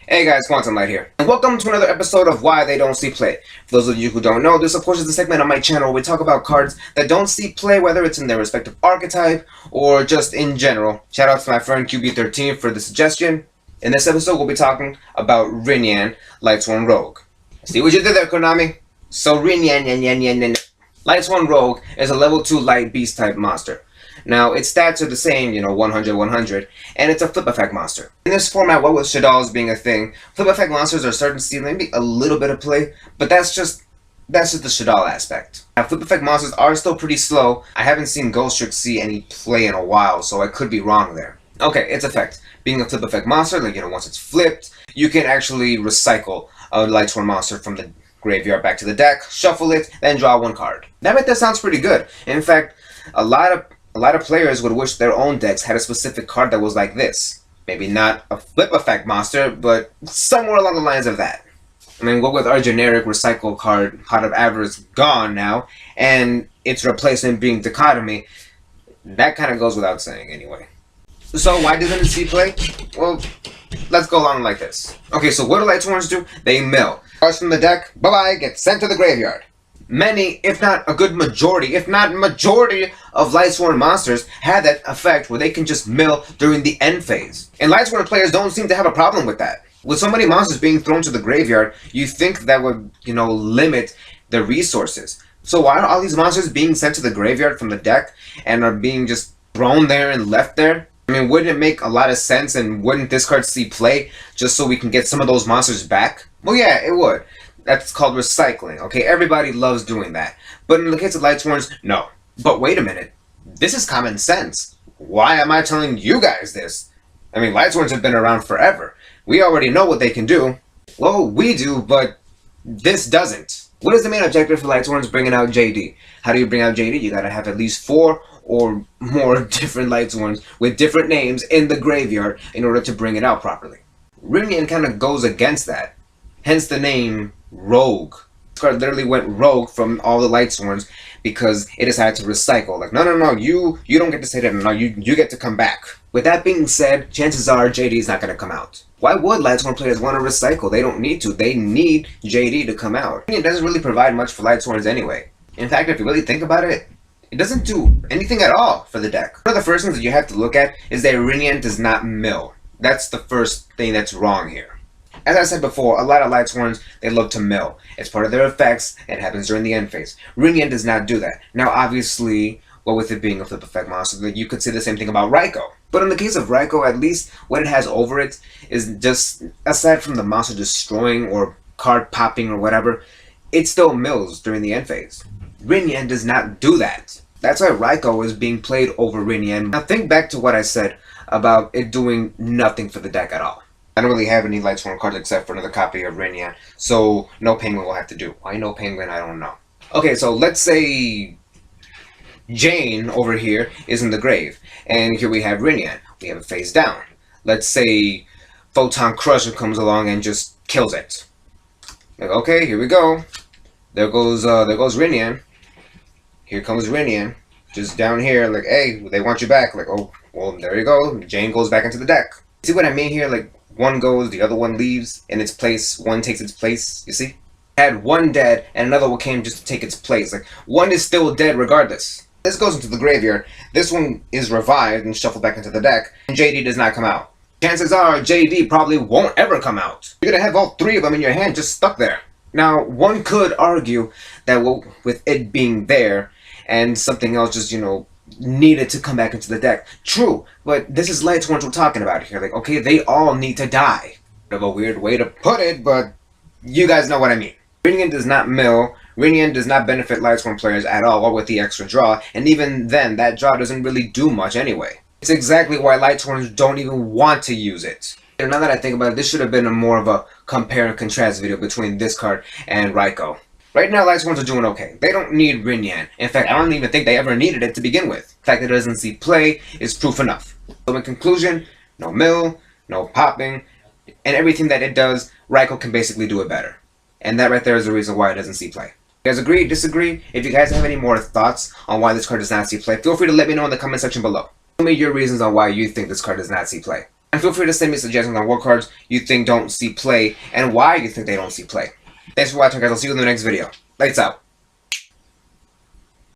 Hey guys, Quantum Light here, and welcome to another episode of Why They Don't See Play. For those of you who don't know, this of course is the segment on my channel where we talk about cards that don't see play, whether it's in their respective archetype or just in general. Shout out to my friend QB13 for the suggestion. In this episode, we'll be talking about Rinyan, Lightsworn Rogue. See what you did there, Konami? So Rinyan, Lightsworn Rogue is a level 2 light beast type monster. Now, its stats are the same, 100, 100, and it's a flip effect monster. In this format, what with Shaddolls being a thing, flip effect monsters are starting to see maybe a little bit of play, but that's just the Shaddol aspect. Now, flip effect monsters are still pretty slow. I haven't seen Ghost Trick see any play in a while, so I could be wrong there. Okay, its effect. Being a flip effect monster, once it's flipped, you can actually recycle a Lightsworn monster from the graveyard back to the deck, shuffle it, then draw one card. That right there sounds pretty good. In fact, a lot of players would wish their own decks had a specific card that was like this. Maybe not a flip effect monster, but somewhere along the lines of that. I mean, what with our generic recycle card, Pot of Avarice, gone now, and its replacement being Dichotomy, that kind of goes without saying anyway. So why doesn't it see play? Well, let's go along like this. Okay, so what do Lightsworns do? They mill. Cards from the deck, bye-bye, get sent to the graveyard. Many, if not a good majority, if not majority of Lightsworn monsters have that effect where they can just mill during the end phase. And Lightsworn players don't seem to have a problem with that. With so many monsters being thrown to the graveyard, you think that would, limit the resources. So why are all these monsters being sent to the graveyard from the deck and are being just thrown there and left there? I mean, wouldn't it make a lot of sense, and wouldn't this card see play just so we can get some of those monsters back? Well, yeah, it would. That's called recycling, okay? Everybody loves doing that. But in the case of Lightsworns, no. But wait a minute. This is common sense. Why am I telling you guys this? I mean, Lightsworns have been around forever. We already know what they can do. Well, we do, but this doesn't. What is the main objective for Lightsworns? Bringing out JD. How do you bring out JD? You gotta have at least 4 or more different Lightsworns with different names in the graveyard in order to bring it out properly. Rinyan kind of goes against that. Hence the name Rogue. This card literally went rogue from all the Lightsworns because it decided to recycle. Like, no, you don't get to say that. No, you get to come back. With that being said, chances are JD is not going to come out. Why would Lightsworn players want to recycle? They don't need to. They need JD to come out. It doesn't really provide much for Lightsworns anyway. In fact, if you really think about it, it doesn't do anything at all for the deck. One of the first things that you have to look at is that Rinyan does not mill. That's the first thing that's wrong here. As I said before, a lot of Lightsworns, they look to mill. It's part of their effects, and it happens during the end phase. Rinyan does not do that. Now, obviously, with it being a flip effect monster, you could say the same thing about Raikou. But in the case of Raikou, at least what it has over it is just, aside from the monster destroying or card popping or whatever, it still mills during the end phase. Rinyan does not do that. That's why Raikou is being played over Rinyan. Now think back to what I said about it doing nothing for the deck at all. I don't really have any Lightsworn cards except for another copy of Rinyan, so no Penguin will have to do. Why no Penguin, I don't know. Okay, so let's say Jane over here is in the grave, and here we have Rinyan. We have it face down. Let's say Photon Crusher comes along and just kills it. Like, okay, here we go. There goes Rinyan. Here comes Rinyan, just down here, like, hey, they want you back. Like, oh, well, there you go. Jane goes back into the deck. See what I mean here? Like, one goes, the other one leaves in its place. One takes its place, you see? Had one dead, and another one came just to take its place. Like, one is still dead regardless. This goes into the graveyard. This one is revived and shuffled back into the deck, and JD does not come out. Chances are JD probably won't ever come out. You're gonna have all 3 of them in your hand just stuck there. Now, one could argue that with it being there, and something else just, needed to come back into the deck. True, but this is Lightsworns we're talking about here. Like, okay, they all need to die. Bit of a weird way to put it, but you guys know what I mean. Rinyan does not mill. Rinyan does not benefit Lightsworn players at all with the extra draw, and even then, that draw doesn't really do much anyway. It's exactly why Lightsworns don't even want to use it. And now that I think about it, this should have been more of a compare and contrast video between this card and Raikou. Right now, Lightsworns are doing okay. They don't need Rinyan. In fact, I don't even think they ever needed it to begin with. The fact that it doesn't see play is proof enough. So in conclusion, no mill, no popping, and everything that it does, Raikou can basically do it better. And that right there is the reason why it doesn't see play. You guys agree, disagree? If you guys have any more thoughts on why this card does not see play, feel free to let me know in the comment section below. Tell me your reasons on why you think this card does not see play. And feel free to send me suggestions on what cards you think don't see play and why you think they don't see play. Thanks for watching, guys. I'll see you in the next video. Lights out.